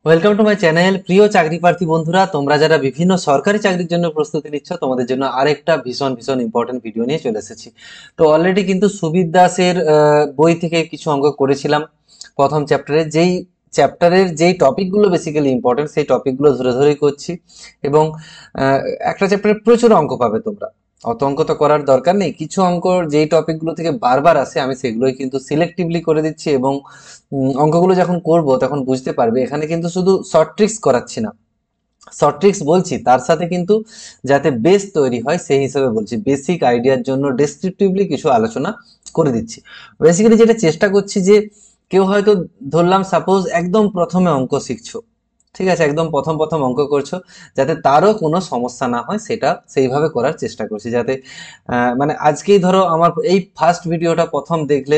Welcome to my channel. প্রিয় চাকরি প্রার্থী বন্ধুরা, তোমরা যারা বিভিন্ন সরকারি চাকরির জন্য প্রস্তুতি নিচ্ছ, তোমাদের জন্য আরেকটা ভীষণ ভীষণ ইম্পর্টেন্ট ভিডিও নিয়ে চলে এসেছি। তো অলরেডি কিন্তু সুবির দাসের বই থেকে কিছু অঙ্ক করেছিলাম। প্রথম চ্যাপ্টারের যেই টপিকগুলো বেসিক্যালি ইম্পর্টেন্ট, সেই টপিকগুলো ধরে ধরেই করছি। এবং একটা চ্যাপ্টারে প্রচুর অঙ্ক পাবে তোমরা। অত অঙ্ক তো করার দরকার নেই, কিছু অঙ্ক যেই টপিকগুলো থেকে বারবার আসে আমি সেগুলোই কিন্তু সিলেক্টিভলি করে দিচ্ছি। এবং অঙ্কগুলো যখন করব তখন বুঝতে পারবে এখানে কিন্তু শুধু শর্ট ট্রিক্স করাচ্ছি না, শর্ট ট্রিক্স বলছি তার সাথে কিন্তু যাতে বেস তৈরি হয় সেই হিসেবে বলছি, বেসিক আইডিয়ার জন্য ডেসক্রিপটিভলি কিছু আলোচনা করে দিচ্ছি। বেসিক্যালি যেটা চেষ্টা করছি যে কেউ হয়তো, ধরলাম সাপোজ একদম প্রথমে অঙ্ক শিখছো, ঠিক আছে, একদম প্রথম প্রথম অঙ্ক করছো, যাতে তারও কোনো সমস্যা না হয় সেটা সেইভাবে করার চেষ্টা করছি। যাতে মানে আজকেই ধরো আমার এই ফার্স্ট ভিডিওটা প্রথম দেখলে,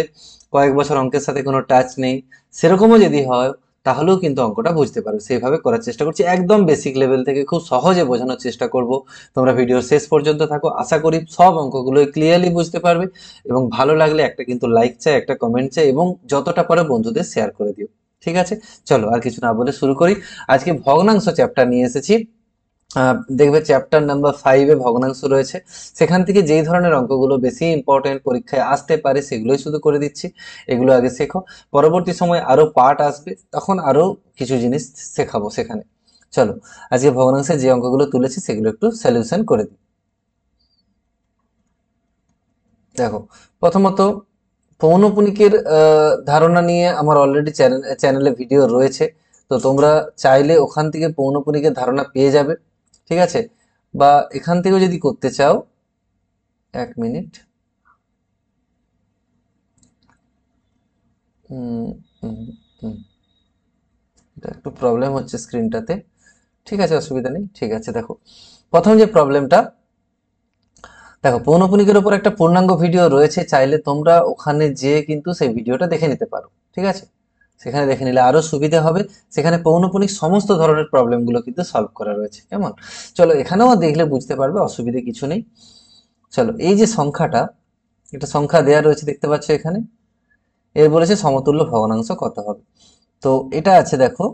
কয়েক বছর অঙ্কের সাথে কোনো টাচ নেই, সেরকমও যদি হয় তাহলেও কিন্তু অঙ্কটা বুঝতে পারবে। সেইভাবে করার চেষ্টা করছি, একদম বেসিক লেভেল থেকে খুব সহজে বোঝানোর চেষ্টা করব। তোমরা ভিডিওর শেষ পর্যন্ত থাকো, আশা করি সব অঙ্কগুলোই ক্লিয়ারলি বুঝতে পারবে। এবং ভালো লাগলে একটা কিন্তু লাইক চাই, একটা কমেন্ট চাই, এবং যতটা পারো বন্ধুদের শেয়ার করে দিও। ঠিক আছে, চলো আর কিছু না বলে শুরু করি। আজকে ভগ্নাংশ চ্যাপ্টার নিয়ে এসেছি। দেখবে চ্যাপ্টার নাম্বার 5-এ ভগ্নাংশ রয়েছে। সেখান থেকে যেই ধরনের অঙ্কগুলো বেশি ইম্পর্টেন্ট, পরীক্ষায় আসতে পারে, সেগুলোই শুধু করে দিচ্ছি। এগুলো আগে শেখো, পরবর্তী সময় আরো পার্ট আসবে, তখন আরো কিছু জিনিস শেখাবো সেখানে। চলো, আজকে ভগ্নাংশে যে অঙ্কগুলো তুলেছি সেগুলো একটু সলিউশন করে দিই। দেখো, প্রথমত পৌনপুনিকের ধারণা নিয়ে আমার অলরেডি চ্যানেলে ভিডিও রয়েছে। তো তোমরা চাইলে ওখান থেকে পৌনপুনিকের ধারণা পেয়ে যাবে, ঠিক আছে। বা এখান থেকেও যদি করতে চাও, 1 মিনিট। হুম, হুম, হুম, এটা একটু প্রবলেম হচ্ছে স্ক্রিনটাতে। ঠিক আছে, অসুবিধা নেই, ঠিক আছে। দেখো, প্রথম যে প্রবলেমটা, দেখো পৌনপুনিকের উপর একটা পূর্ণাঙ্গ ভিডিও রয়েছে, চাইলে তোমরা ওখানে যেয়ে কিন্তু সেই ভিডিওটা দেখে নিতে পারো, ঠিক আছে। সেখানে দেখে নিলে আরো সুবিধা হবে। সেখানে পৌনপুনিক সমস্ত ধরনের প্রবলেমগুলো কিন্তু সলভ করা রয়েছে, কেমন। চলো, এখানেও দেখলে বুঝতে পারবে, অসুবিধে কিছু নেই। চলো, এই যে সংখ্যাটা, একটা সংখ্যা দেয়া রয়েছে দেখতে পাচ্ছ এখানে। এর বলেছে সমতুল্য ভগ্নাংশ কত হবে। তো এটা আছে দেখো,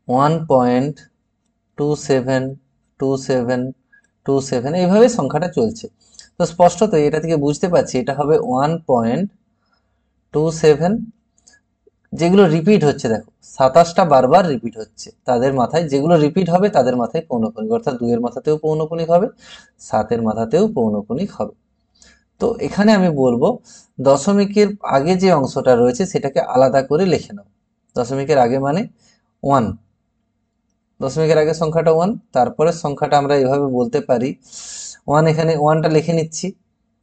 1.272727, এইভাবে সংখ্যাটা চলছে। তো স্পষ্টত এটা থেকে বুঝতে পারছি এটা হবে 1.27। যেগুলো রিপিট হচ্ছে দেখো, 27টা বারবার রিপিট হচ্ছে, তাদের মাথায় যেগুলো রিপিট হবে তাদের মাথায় পৌনঃপুনিক, অর্থাৎ 2 এর মাথাতেও পৌনঃপুনিক হবে, 7 এর মাথাতেও পৌনঃপুনিক হবে। তো এখানে আমি বলবো দশমিকের আগে যে অংশটা রয়েছে সেটাকে আলাদা করে লিখে নাও। দশমিকের আগে মানে 1, দশমিকের আগে সংখ্যাটা 1, তারপরে সংখ্যাটা আমরা এইভাবে বলতে পারি 1, এখানে 1টা লিখে নিচ্ছি।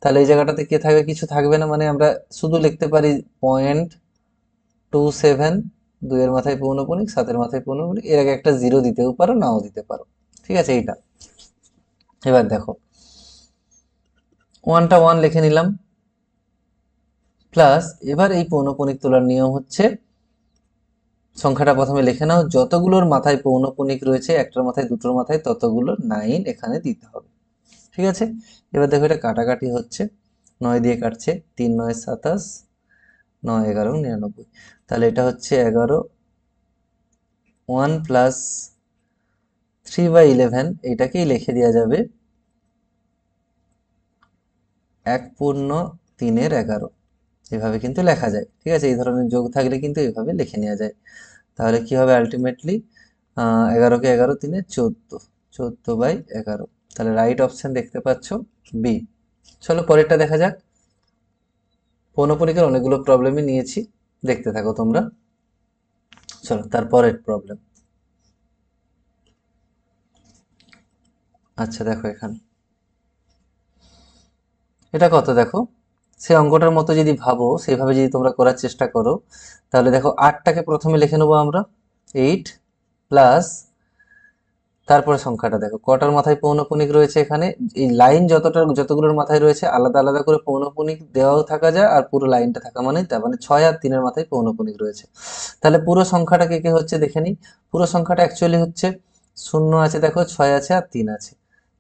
তাহলে এই জায়গাটাতে কে থাকবে, কিছু থাকবে না, মানে আমরা শুধু লিখতে পারি 0.27। 2 এর মাথায় পৌনঃপুনিক, 7 এর মাথায় পৌনঃপুনিক, এর আগে একটা জিরো দিতেও পারো, নাও দিতে পারো, ঠিক আছে এইটা। এবার দেখো, 1টা 1 লিখে নিলাম, প্লাস এবার এই পৌনঃপুনিক তোলার নিয়ম হচ্ছে, সংখ্যাটা প্রথমে লিখে নাও, যতগুলোর মাথায় পৌনঃপুনিক রয়েছে, একটার মাথায় দুটোর মাথায়, ততগুলো 9 এখানে দিতে হবে, ঠিক আছে। এবার দেখো এটা কাটাকাটি হচ্ছে, 9 দিয়ে কাটছে, 3 9 27, 9 11 99। তাহলে এটা হচ্ছে 11, 1 প্লাস 3/11, এটাকেই লিখে দেওয়া যাবে 1/3-11। এভাবে কিন্তু লেখা যায়, ঠিক আছে। এই ধরনের যোগ থাকলে কিন্তু এইভাবে লিখে নেওয়া যায়। তাহলে কি হবে আলটিমেটলি, 11কে 11 3 14, 14/11। তাহলে রাইট অপশন দেখতে পাচ্ছ বি। চলো পরেরটা দেখা যাক। পৌনঃপুনিকের অনেকগুলো প্রবলেমই নিয়েছি, দেখতে থাকো তোমরা। চলো তারপরের প্রবলেম। আচ্ছা দেখো, এখানে এটা কত দেখো, সে অঙ্কটার মতো যদি ভাবো, সেইভাবে যদি তোমরা করার চেষ্টা করো, তাহলে দেখো 8টাকে প্রথমে লিখে নেবো আমরা, 8 প্লাস, তারপরে সংখ্যাটা দেখো কটার মাথায় পৌনঃপুনিক রয়েছে এখানে। এই লাইন যতগুলোর মাথায় রয়েছে আলাদা আলাদা করে পৌনঃপুনিক দেওয়াও থাকা যায়, আর পুরো লাইনটা থাকা মানে তার মানে 6 আর 3-এর মাথায় পৌনঃপুনিক রয়েছে। তাহলে পুরো সংখ্যাটা কে কে হচ্ছে দেখে নিই। পুরো সংখ্যাটা অ্যাকচুয়ালি হচ্ছে, 0 আছে দেখো, 6 আছে আর 3 আছে।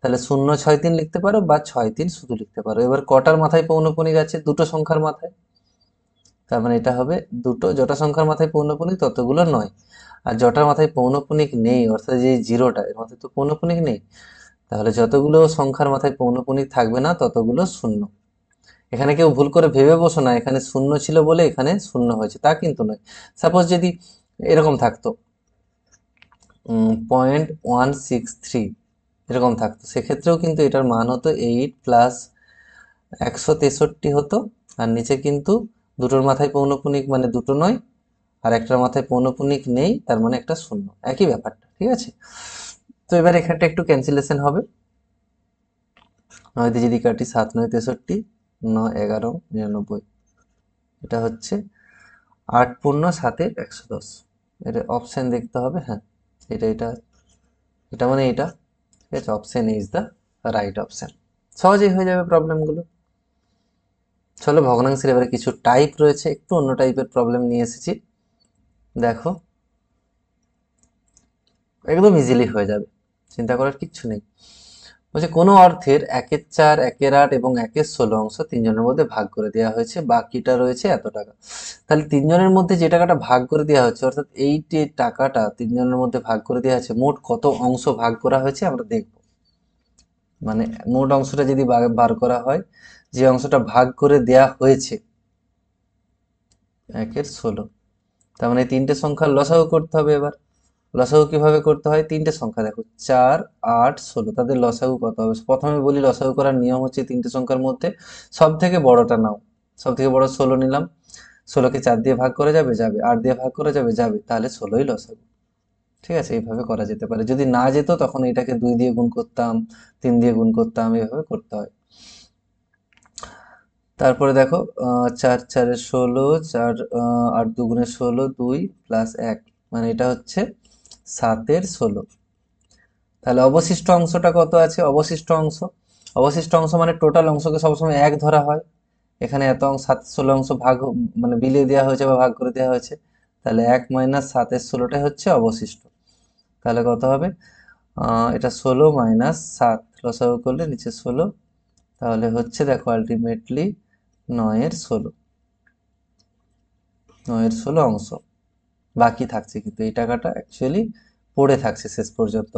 তাহলে 0 6 3 লিখতে পারো, বা 6 3 শুধু লিখতে পারো। এবার কটার মাথায় পৌনঃপুনিক আছে, দুটো সংখ্যার মাথায়। তার মানে এটা হবে দুটো, যটা সংখ্যার মাথায় পৌনঃপুনিক ততগুলো নয়, আর যটার মাথায় পৌনঃপুনিক নেই অর্থাৎ যে জিরোটা এর মাথায় তো পৌনঃপুনিক নেই, তাহলে যতগুলো সংখ্যার মাথায় পৌনঃপুনিক থাকবে না ততগুলো শূন্য। এখানে কেউ ভুল করে ভেবে বসো না এখানে শূন্য ছিল বলে এখানে শূন্য হয়েছে, তা কিন্তু নয়। সাপোজ যদি এরকম থাকতো 0.163 এরকম থাকতো, সেক্ষেত্রেও কিন্তু এটার মান হতো 8 প্লাস 163 হতো। আর নিচে কিন্তু দুটোর মাথায় পৌনঃপুনিক মানে দুটো নয়, আর একটার মাথায় পৌনঃপুনিক নেই, তার মানে একটা শূন্য, একই ব্যাপারটা, ঠিক আছে। তো এবার এখানটা একটু ক্যান্সেলেশন হবে, 9 দিয়ে যদি কাটি 7 9 63, 9 11 99, এটা হচ্ছে 8 পূর্ণ 7 110। এটা অপশন দেখতে হবে, হ্যাঁ এটা এটা এটা মানে এটা, ঠিক আছে, option is the right option. সহজেই হয়ে যাবে প্রবলেমগুলো। চলো ভগ্নাংশের এবারে কিছু টাইপ রয়েছে, একটু অন্য টাইপের প্রবলেম নিয়ে এসেছি, দেখো একদম ইজিলি হয়ে যাবে, চিন্তা করার কিচ্ছু নেই। বলছে কোনো অর্থের 1/4 1/8 এবং 1/16 অংশ তিনজনের মধ্যে ভাগ করে দেওয়া হয়েছে, বাকিটা রয়েছে এত টাকা। তাহলে তিনজনের মধ্যে যে টাকাটা ভাগ করে দেওয়া হচ্ছে, অর্থাৎ এই যে টাকাটা তিনজনের মধ্যে ভাগ করে দেওয়া হয়েছে, মোট কত অংশ ভাগ করা হয়েছে আমরা দেখব। মানে মোট অংশটা যদি বার করা হয়, যে অংশটা ভাগ করে দেয়া হয়েছে 1/16, তার মানে তিনটে সংখ্যার লসাগু করতে হবে। এবার লসাগু কিভাবে করতে হয়, তিনটে সংখ্যা দেখো 4 8 16, তাদের লসাগু কত হবে। প্রথমে বলি লসাগু করার নিয়ম হচ্ছে তিনটে সংখ্যার মধ্যে সব থেকে বড়টা নাও, সব থেকে বড় 16 নিলাম, 16কে 4 দিয়ে ভাগ করে যাবে যাবে, 8 দিয়ে ভাগ করে যাবে যাবে, তাহলে 16ই লসাগু। ঠিক আছে, এইভাবে করা যেতে পারে। যদি না যেত তখন এটাকে 2 দিয়ে গুণ করতাম, 3 দিয়ে গুণ করতাম, এইভাবে করতে হয়। তারপরে দেখো 4 4 16, 4 8 2 16, 2 প্লাস 1, মানে এটা হচ্ছে 7 16। তাহলে অবশিষ্ট অংশটা কত আছে, অবশিষ্ট অংশ মানে টোটাল অংশকে সবসময় এক ধরা হয়। এখানে এত অংশ 7 16 অংশ ভাগ মানে বিলিয়ে দেওয়া হয়েছে বা ভাগ করে দেওয়া হয়েছে, তাহলে 1 মাইনাস 7 16টাই হচ্ছে অবশিষ্ট। তাহলে কত হবে, এটা 16 মাইনাস 7 লসাগু করলে নিচে 16, তাহলে হচ্ছে দেখো আলটিমেটলি 9/16, 9/16 অংশ বাকি থাকছে, কিন্তু এই টাকাটা অ্যাকচুয়ালি পড়ে থাকছে শেষ পর্যন্ত।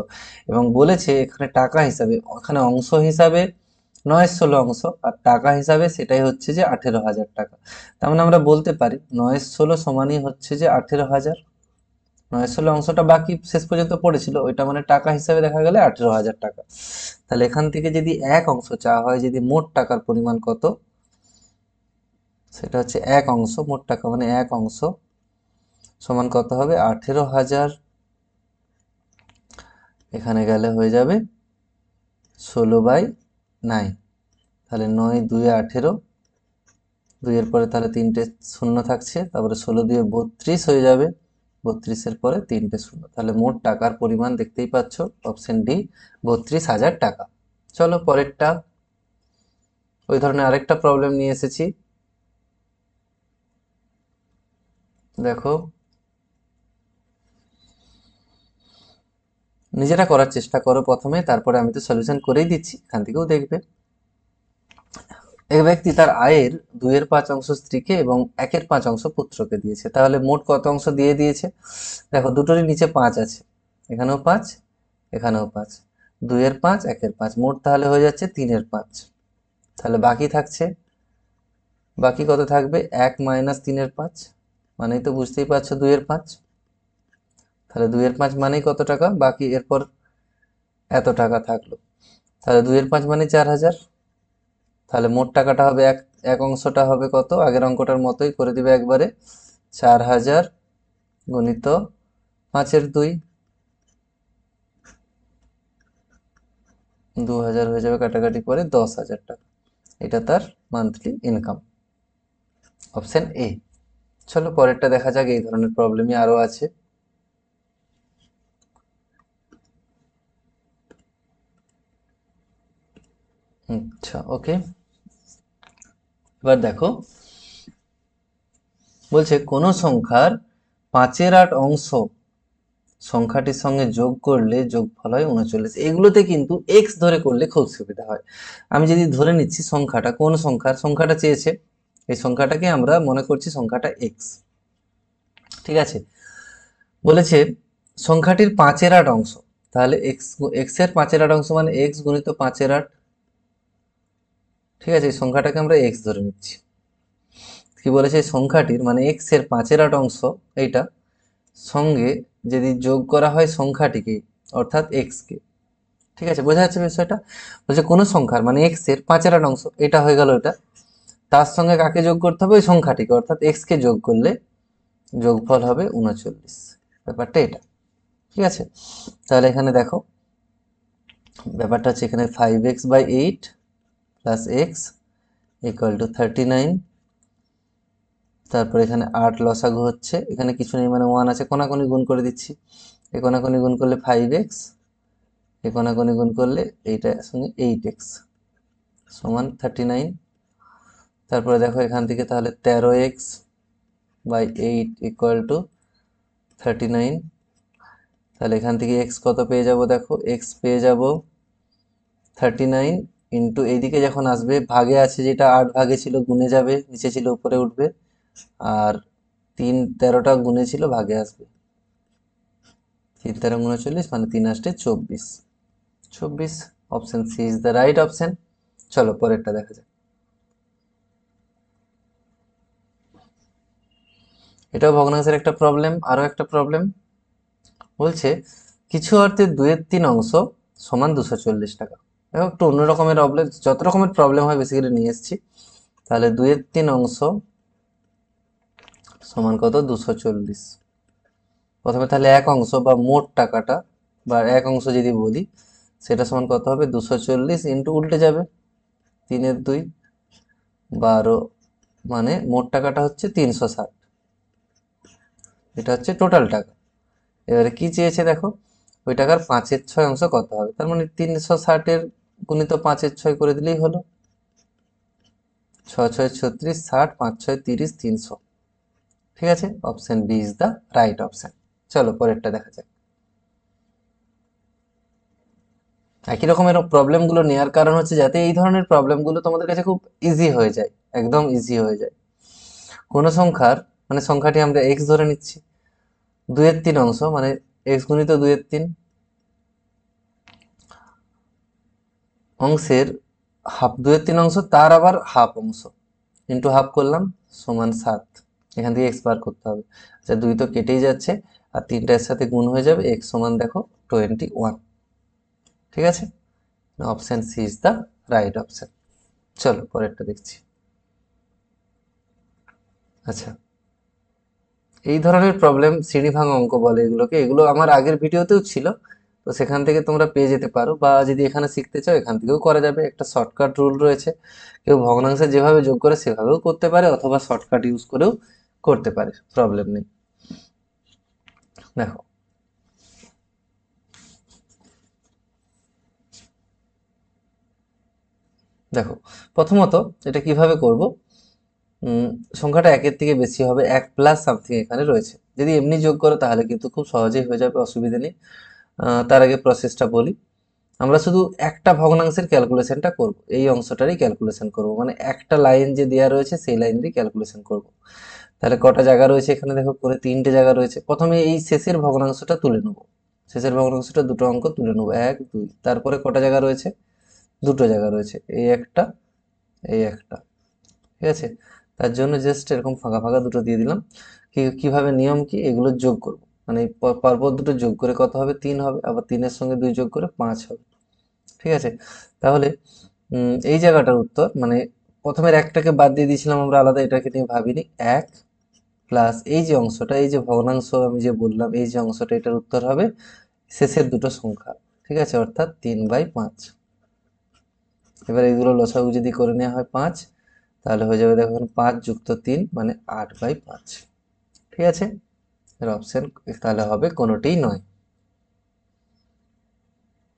এবং বলেছে এখানে টাকা হিসাবে, ওখানে অংশ হিসাবে 9/16 অংশ, আর টাকা হিসাবে সেটাই হচ্ছে যে 18,000 টাকা। তার মানে আমরা বলতে পারি 9/16 সমানই হচ্ছে যে 18,000। 9/16 অংশটা বাকি শেষ পর্যন্ত পড়েছিল, ওইটা মানে টাকা হিসাবে দেখা গেলে 18,000 টাকা। তাহলে এখান থেকে যদি এক অংশ চাওয়া হয়, যদি মোট টাকার পরিমাণ কত, সেটা হচ্ছে এক অংশ, মোট টাকা মানে এক অংশ সমান কত হবে 18,000, এখানে গেলে হয়ে যাবে 16/9। তাহলে 9 2 18, 2 এর পরে তাহলে তিনটে শূন্য থাকছে, তারপরে 16 2 32 হয়ে যাবে, 32-এর পরে তিনটে শূন্য, তাহলে মোট টাকার পরিমাণ দেখতেই পাচ্ছ, অপশন ডি 32,000 টাকা। চলো পরেরটা, ওই ধরনের আরেকটা প্রবলেম নিয়ে এসেছি, দেখো নিজেরা করার চেষ্টা করো প্রথমে, তারপরে আমি তো সলিউশন করেই দিচ্ছি, এখান থেকেও দেখবে। এক ব্যক্তি তার আয়ের 2/5 অংশ স্ত্রীকে এবং 1/5 অংশ পুত্রকে দিয়েছে, তাহলে মোট কত অংশ দিয়ে দিয়েছে। দেখো দুটোরই নিচে 5 আছে, এখানেও 5 এখানেও 5, 2/5 1/5, মোট তাহলে হয়ে যাচ্ছে 3/5। তাহলে বাকি থাকছে, বাকি কত থাকবে 1 মাইনাস 3/5, মানেই তো বুঝতেই পারছো 2/5। তাহলে 2/5 মানেই কত টাকা বাকি, এরপর এত টাকা থাকলো, তাহলে 2/5 মানে 4,000। তাহলে মোট টাকাটা হবে এক এক অংশটা হবে কত, আগের অঙ্কটার মতোই করে দিবে একবারে, 4,000 গুণিত 5/2, 2,000 হয়ে যাবে কাটাকাটি করে 10,000 টাকা, এটা তার মান্থলি ইনকাম, অপশন এ। চলো পরেরটা দেখা যাক, এই ধরনের প্রবলেমই আরো আছে। আচ্ছা ওকে, এবার দেখো বলছে কোন সংখ্যার 5/8 অংশ সংখ্যাটির সঙ্গে যোগ করলে যোগফল হয় 39। এগুলোতে কিন্তু এক্স ধরে করলে খুব সুবিধা হয়। আমি যদি ধরে নিচ্ছি সংখ্যাটা কোন সংখ্যাটা চেয়েছে, এই সংখ্যাটাকে আমরা মনে করছি সংখ্যাটা এক্স। ঠিক আছে, বলেছে সংখ্যাটির 5/8 অংশ, তাহলে এক্স এর 5/8 অংশ মানে এক্স গুণিত 5/8। ঠিক আছে, এই সংখ্যাটাকে আমরা এক্স ধরে নিচ্ছি। কি বলেছে, এই সংখ্যাটির মানে এক্স এর 5/8 অংশ এইটা সঙ্গে যদি যোগ করা হয় সংখ্যাটিকে অর্থাৎ এক্স কে। ঠিক আছে, বোঝা যাচ্ছে বিষয়টা? বলছে কোনো সংখ্যার মানে এক্স এর 5/8 অংশ, এটা হয়ে গেল এটা, তার সঙ্গে কাকে যোগ করতে হবে, ওই সংখ্যাটিকে অর্থাৎ এক্স কে যোগ করলে যোগফল হবে 39। ব্যাপারটা এটা। ঠিক আছে, তাহলে এখানে দেখো ব্যাপারটা হচ্ছে এখানে 5x/8 plus x equal to 39। তারপর এখানে 8 লসাগু হচ্ছে, এখানে কিছু নেই মানে 1 আছে, কোনাকুনি গুণ করে দিচ্ছি। এই কোনাকুনি গুণ করলে 5x, এই কোনাকুনি গুণ করলে এইটার সঙ্গে 8x সমান 39। তারপরে দেখো এখান থেকে তাহলে 13x/8 ইকুয়াল টু 39। তাহলে এখান থেকে x কত পেয়ে যাব, দেখো x পেয়ে যাব 39 ইন্টু এইদিকে যখন আসবে ভাগে আছে যেটা 8 ভাগে ছিল গুণে যাবে, নিচে ছিল উপরে উঠবে, আর 13টা গুণে ছিল ভাগে আসবে, 3×13 = 39 মানে 3×8 = 24। Option C is the right option. চলো পরেরটা দেখা যাক। এটাও ভগ্নাংশের একটা প্রবলেম, আরো একটা প্রবলেম বলছে কিছু অর্থে 2/3 অংশ সমান 240 টাকা। দেখো একটু অন্য রকমের প্রবলেম, যত রকমের প্রবলেম হয় বেসিক্যালি নিয়ে এসেছি। তাহলে 2/3 অংশ সমান কত, 240। প্রথমে তাহলে এক অংশ বা মোট টাকাটা বা এক অংশ যদি বলি সেটা সমান কত হবে, 240 ইন্টু উল্টে যাবে 3/2 12, মানে মোট টাকাটা হচ্ছে 360। এটা হচ্ছে টোটাল টাকা। এবারে কি চেয়েছে দেখো, ওই টাকার 5/6 অংশ কত হবে, তার মানে 360 গুণিত 5/6 করে দিলেই হলো। 6×6 = 36, 60, 5×6 = 30, 300। ঠিক আছে, option B is the right option. চলো পরেরটা দেখা যাক। একই রকমের প্রবলেমগুলো নেওয়ার কারণ হচ্ছে যাতে এই ধরনের প্রবলেমগুলো তোমাদের কাছে খুব ইজি হয়ে যায়, একদম ইজি হয়ে যায়। কোন সংখ্যার মানে সংখ্যাটি আমরা এক্স ধরে নিচ্ছি, 2/3 অংশ মানে এক্স গুণিত 2/3 অংশের হাফ, 2/3 অংশ তার আবার হাফ অংশ ইন্টু হাফ করলাম সমান 7। এখান থেকে এক্স বার করতে হবে। আচ্ছা 2 তো কেটেই যাচ্ছে আর 3টা এর সাথে গুণ হয়ে যাবে, এক্স সমান দেখো 21। ঠিক আছে, option C is the right option. চলো পরেরটা দেখছি। আচ্ছা, এই ধরনের প্রবলেম শ্রেণীভাঙা অঙ্ক বলে এগুলোকে, এগুলো আমার আগের ভিডিওতেও ছিল, তো সেখান থেকে তোমরা পেয়ে যেতে পারো, বা যদি এখানে শিখতে চাও এখান থেকেও করা যাবে। একটা শর্টকাট রুল রয়েছে, কেউ ভগ্নাংশে যেভাবে যোগ করে সেভাবেও করতে পারে অথবা শর্টকাট ইউজ করেও করতে পারে, প্রবলেম নেই। দেখো দেখো প্রথমত এটা কিভাবে করব, উম, সংখ্যাটা একের থেকে বেশি হবে, 1 প্লাস সামথিং এখানে রয়েছে, যদি এমনি যোগ করো তাহলে কিন্তু খুব সহজেই হয়ে যাবে, অসুবিধা নেই। তার আগে প্রসেসটা বলি। আমরা শুধু একটা ভগ্নাংশের ক্যালকুলেশনটা করব, এই অংশটারই ক্যালকুলেশন করব, মানে একটা লাইন যে দেওয়া রয়েছে সেই লাইনেরই ক্যালকুলেশন করব। তাহলে কটা জায়গা রয়েছে এখানে দেখো, করে 3টে জায়গা রয়েছে। প্রথমে এই শেষের ভগ্নাংশটা তুলে নেব, শেষের ভগ্নাংশটা দুটো অঙ্ক তুলে নেব, 1 2। তারপরে কটা জায়গা রয়েছে, দুটো জায়গা রয়েছে, এই একটা এই একটা। ঠিক আছে, তার জন্য জাস্ট এরকম ফাঁকা ফাঁকা দুটো দিয়ে দিলাম। কিভাবে নিয়ম কি, এগুলো যোগ করব, মানে পরপর দুটো যোগ করে কত হবে, 3 হবে, আবার 3-এর সঙ্গে 2 যোগ করে 5 হবে। ঠিক আছে, তাহলে এই জায়গাটার উত্তর মানে প্রথমের একটাকে বাদ দিয়ে দিয়েছিলাম আমরা আলাদা, এটাকে নিয়ে ভাবিনি। 1 প্লাস এই যে অংশটা, এই যে ভগ্নাংশ আমি যে বললাম এই যে অংশটা, এটার উত্তর হবে শেষের দুটো সংখ্যা। ঠিক আছে, অর্থাৎ 3/5। এবার এইগুলো লসাগু যদি করে নেওয়া হয় 5, তাহলে হয়ে যাবে দেখুন 5 যুক্ত 3 মানে 8/5। ঠিক আছে, এর অপশন তাহলে হবে কোনোটিই নয়।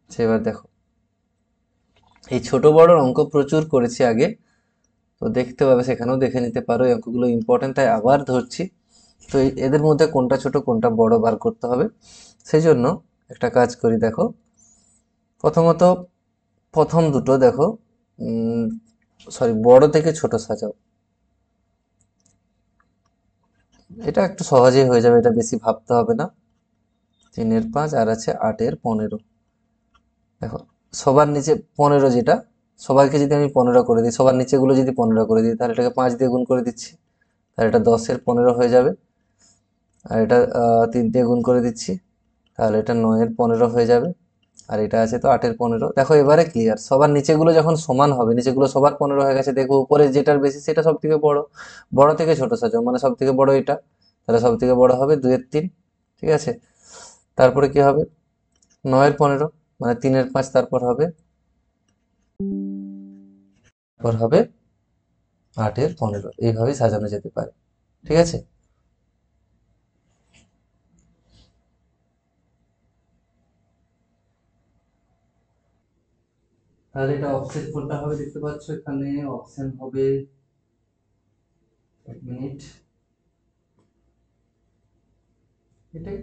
এবার দেখো, এই ছোট বড় অঙ্ক প্রচুর করেছি আগে, তো দেখতে পাবে, সেখানেও দেখে নিতে পারো। এই অঙ্কগুলো ইম্পর্টেন্ট তাই আবার ধরছি। তো এদের মধ্যে কোনটা ছোট কোনটা বড় বার করতে হবে, সেই জন্য একটা কাজ করি। দেখো প্রথমত প্রথম দুটো দেখো, সরি বড় থেকে ছোট সাজাও। এটা একটু সহজেই হয়ে যাবে, এটা বেশি ভাবতে হবে না। 3-এর 5 আর আছে 8-এর 15। দেখো সবার নিচে 15, যেটা সবাইকে যদি আমি 15 করে দিই, সবার নিচেগুলো যদি 15 করে দিই, তাহলে এটাকে 5 দিয়ে গুণ করে দিচ্ছি, তাহলে এটা 10-এর 15 হয়ে যাবে। আর এটা 3 দিয়ে গুণ করে দিচ্ছি, তাহলে এটা 9-এর 15 হয়ে যাবে। আর এটা আছে তো 8-এর 15। দেখো এবারে ক্লিয়ার, সবার নিচেগুলো যখন সমান হবে, নিচেগুলো সবার 15 হয়ে গেছে, দেখবো উপরে যেটার বেশি সেটা সব থেকে বড়, বড় থেকে ছোট সাজাও, মানে সব থেকে বড় এটা, তাহলে সব থেকে বড় হবে 2-এর 3। ঠিক আছে, তারপরে কি হবে 9-এর 15, মানে 3-এর 5, তারপর হবে 8-এর 15, এইভাবেই সাজানো যেতে পারে। ঠিক আছে, তাহলে এটা অফসেট কোনটা হবে দেখতে পাচ্ছ, এখানে অপশন হবে, 1 মিনিট, এটাই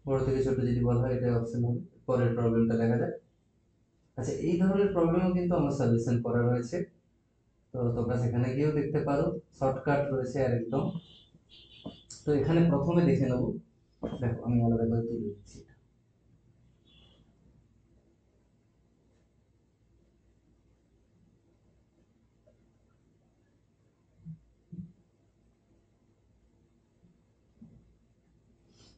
বড় থেকে ছোট যদি বলা হয় এটাই অপশন হবে। পরের প্রবলেমটা দেখা যাক। আচ্ছা, এই ধরনের প্রবলেমও কিন্তু আমার সলিউশন করা রয়েছে, তো তোমরা সেখানে গিয়েও দেখতে পারো, শর্টকাট রয়েছে আর একদম। তো এখানে প্রথমে দেখে নেবো, দেখো আমি আলাদা করে তুলে দিচ্ছি।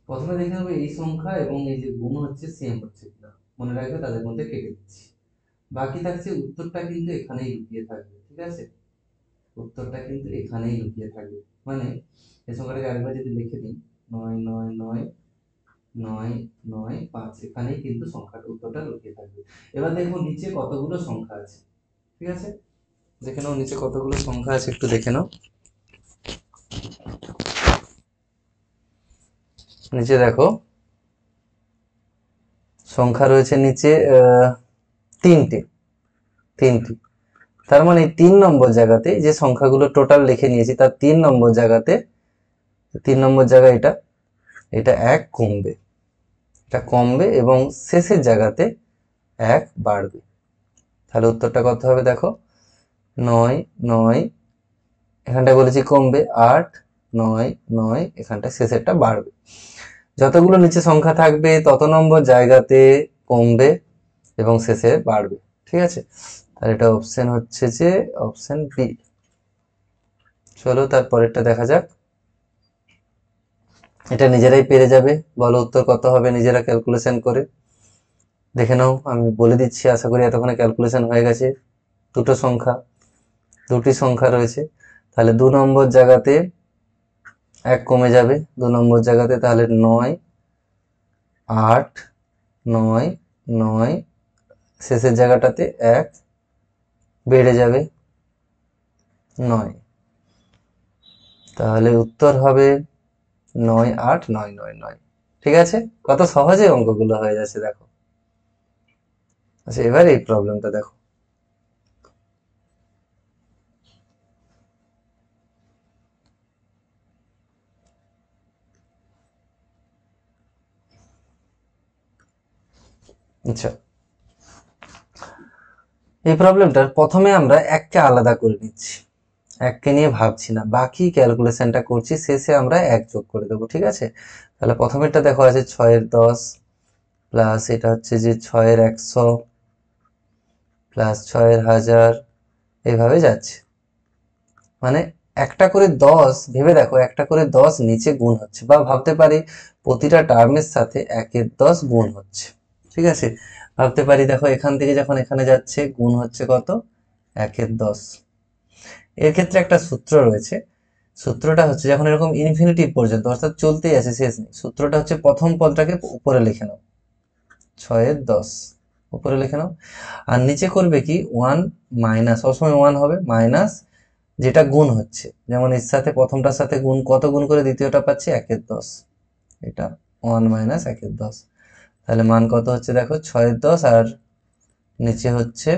প্রথমে দেখে নেবো এই সংখ্যা এবং এই যে গুণ হচ্ছে সেম হচ্ছে কিনা, মনে রাখবে তাদের মধ্যে কেটে দিচ্ছি। বাকি থাকছে উত্তরটা কিন্তু এখানেই লুকিয়ে থাকবে। ঠিক আছে, উত্তরটা কিন্তু এখানেই লুকিয়ে থাকবে, মানে এই সংখ্যাটাকে আরেকবার যদি লিখে দিই, 9 9 9 9 9 5, এখানেই কিন্তু সংখ্যাটা উত্তরটা লুকিয়ে থাকবে। এবার দেখো নিচে কতগুলো সংখ্যা আছে। ঠিক আছে, দেখে নাও নিচে কতগুলো সংখ্যা আছে, একটু দেখে নাও। নিচে দেখো সংখ্যা রয়েছে নিচে 3টে, 3টি। তার মানে 3 নম্বর জায়গাতে যে সংখ্যাগুলো টোটাল লিখে নিয়েছি, তার 3 নম্বর জায়গাতে, 3 নম্বর জায়গায় এটা এটা 1 কমবে, এটা কমবে এবং শেষের জায়গাতে 1 বাড়বে। তাহলে উত্তরটা কত হবে দেখো, 9 9, এখানটা বলেছি কমবে, 8 9 9, এখানটা শেষেরটা বাড়বে। যতগুলো নিচে সংখ্যা থাকবে তত নম্বর জায়গাতে কমবে এবং শেষে বাড়বে। ঠিক আছে, আর এটা অপশন হচ্ছে যে অপশন বি। চলো তারপরেরটা দেখা যাক, এটা নিজেরাই পেরে যাবে, বলো উত্তর কত হবে নিজেরা ক্যালকুলেশন করে দেখে নাও। আমি বলে দিচ্ছি, আশা করি এতক্ষণে ক্যালকুলেশন হয়ে গেছে। দুটি সংখ্যা রয়েছে, তাহলে 2 নম্বর জায়গাতে 1 কমে যাবে, 2 নম্বর জায়গাতে, তাহলে 9 8 9 9, শেষের জায়গাটাতে 1 বেড়ে যাবে 9, তাহলে উত্তর হবে 9 8 9 9 9। ঠিক আছে, কত সহজে অঙ্কগুলো হয়ে যাচ্ছে দেখো। আচ্ছা, এবার এই প্রবলেমটা দেখো, আচ্ছা এই প্রবলেমটার প্রথমে আমরা 1কে আলাদা করে নিচ্ছি, 1কে নিয়ে ভাবছি না, বাকি ক্যালকুলেশনটা করছি, শেষে আমরা 1 যোগ করে দেবো। ঠিক আছে, তাহলে প্রথমেরটা দেখো আছে 6-এর 10 প্লাস এটা হচ্ছে যে 6-এর 100 প্লাস 6-এর 1000, এইভাবে যাচ্ছে, মানে একটা করে 10, ভেবে দেখো একটা করে 10 নিচে গুণ হচ্ছে, বা ভাবতে পারি প্রতিটা টার্মের সাথে 1-এর 10 গুণ হচ্ছে। ঠিক আছে, ভাবতে পারি দেখো এখান থেকে যখন এখানে যাচ্ছে গুণ হচ্ছে কত, 1-এর 10। এর ক্ষেত্রে একটা সূত্র রয়েছে, সূত্রটা হচ্ছে যখন এরকম ইনফিনিটি পর্যন্ত অর্থাৎ চলতেই আছে, শেষ নেই, সূত্রটা হচ্ছে প্রথম পদটাকে উপরে লিখে নাও, 6-এর 10 উপরে লিখে নাও, আর নিচে করবে কি 1 মাইনাস, সবসময় 1 হবে, মাইনাস যেটা গুণ হচ্ছে, যেমন এর সাথে প্রথমটার সাথে গুণ, কত গুণ করে দ্বিতীয়টা পাচ্ছি 1-এর 10, এটা 1 মাইনাস 1-এর 10, তাহলে মান কত হচ্ছে দেখো 6-এর 10, আর নিচে হচ্ছে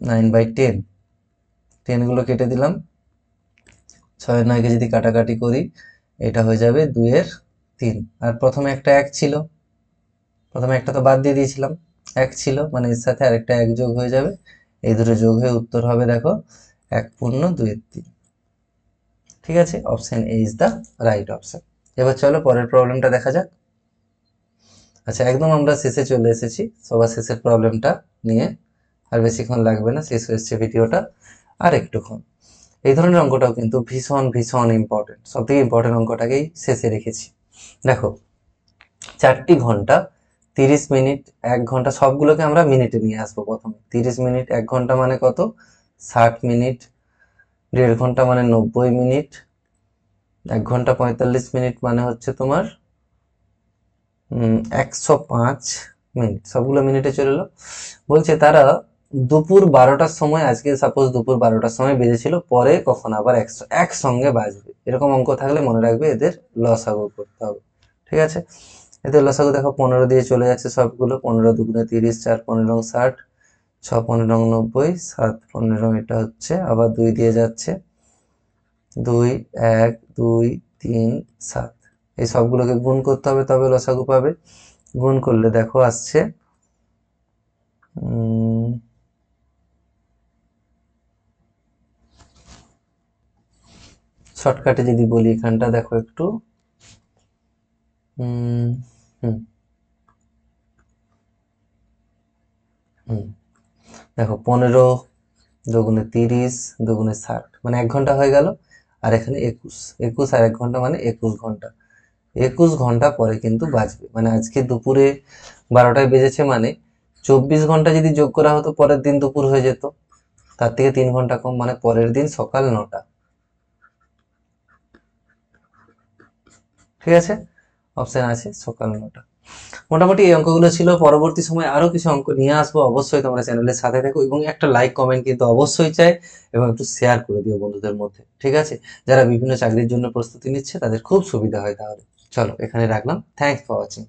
9/10, 10 গুলো কেটে দিলাম, 6 9কে যদি কাটাকাটি করি এটা হয়ে যাবে 2-এর 3, আর প্রথমে একটা 1 ছিল, প্রথমে একটা তো বাদ দিয়ে দিয়েছিলাম, 1 ছিল, মানে এর সাথে আরেকটা 1 যোগ হয়ে যাবে, এই দুটো যোগ হয়ে উত্তর হবে দেখো 1 পূর্ণ 2-এর 3। ঠিক আছে, option A is the right option. এবার চলো পরের প্রবলেমটা দেখা যাক। আচ্ছা, একদম আমরা শেষে চলে এসেছি, সবার শেষের প্রবলেমটা নিয়ে। আর বেশিক্ষণ লাগবে না, শেষ হয়েছে ভিডিওটা, আর একটুক্ষণ। এই ধরনের অঙ্কটাও কিন্তু ভীষণ ভীষণ ইম্পর্টেন্ট, সব থেকে ইম্পর্টেন্ট অঙ্কটাকেই শেষে রেখেছি। দেখো, 4টি ঘন্টা, 30 মিনিট, 1 ঘন্টা, সবগুলোকে আমরা মিনিটে নিয়ে আসবো প্রথমে। 30 মিনিট, 1 ঘন্টা মানে কত? 60 মিনিট। 1.5 ঘন্টা মানে 90 মিনিট। 1 ঘন্টা 45 মিনিট মানে হচ্ছে তোমার 105 মিনিট। সবগুলো মিনিটে চলে এলো। বলছে তারা দুপুর 12টার সময়, আজকে সাপোজ দুপুর 12টার সময় বেজেছিল, পরে কখন আবার একসঙ্গে বাজবে। এরকম অঙ্ক থাকলে মনে রাখবে এদের লসাগু করতে হবে। ঠিক আছে, এদের লসাগু দেখো 15 দিয়ে চলে যাচ্ছে সবগুলো। 15 দুগুণে 30, 4 15 60, 6 15 90, 7 15 এটা হচ্ছে, আবার 2 দিয়ে যাচ্ছে, 2 1 2 3 7। এই সবগুলোকে গুণ করতে হবে, তবে লসাগু পাবে। গুণ করলে দেখো আসছে শর্টকাটে যদি বলি, এখানটা দেখো একটু, দেখো 15 দুগুণে 30 দুগুণে 60 মানে 1 ঘন্টা হয়ে গেল। আর এখানে 21 আর 1 ঘন্টা মানে 21 ঘন্টা। 21 ঘন্টা পরে কিন্তু বাজবে, মানে আজকে দুপুরে 12টায় বেজেছে, মানে 24 ঘন্টা যদি যোগ করা হতো পরের দিন দুপুর হয়ে যেত। তার থেকে 3 ঘন্টা কম, মানে পরের দিন সকাল 9টা। ঠিক আছে, অপশন আছে সকাল 9টা। মোটামুটি এই অঙ্কগুলো ছিল। পরবর্তী সময় আরো কিছু অঙ্ক নিয়ে আসবো, অবশ্যই তোমরা চ্যানেলের সাথে থাকো, এবং একটা লাইক কমেন্ট কিন্তু অবশ্যই চাই, এবং একটু শেয়ার করে দিও বন্ধুদের মধ্যে। ঠিক আছে, যারা বিভিন্ন চাকরির জন্য প্রস্তুতি নিচ্ছে তাদের খুব সুবিধা হয় তাহলে। চলো এখানে রাখলাম, থ্যাংকস ফর ওয়াচিং।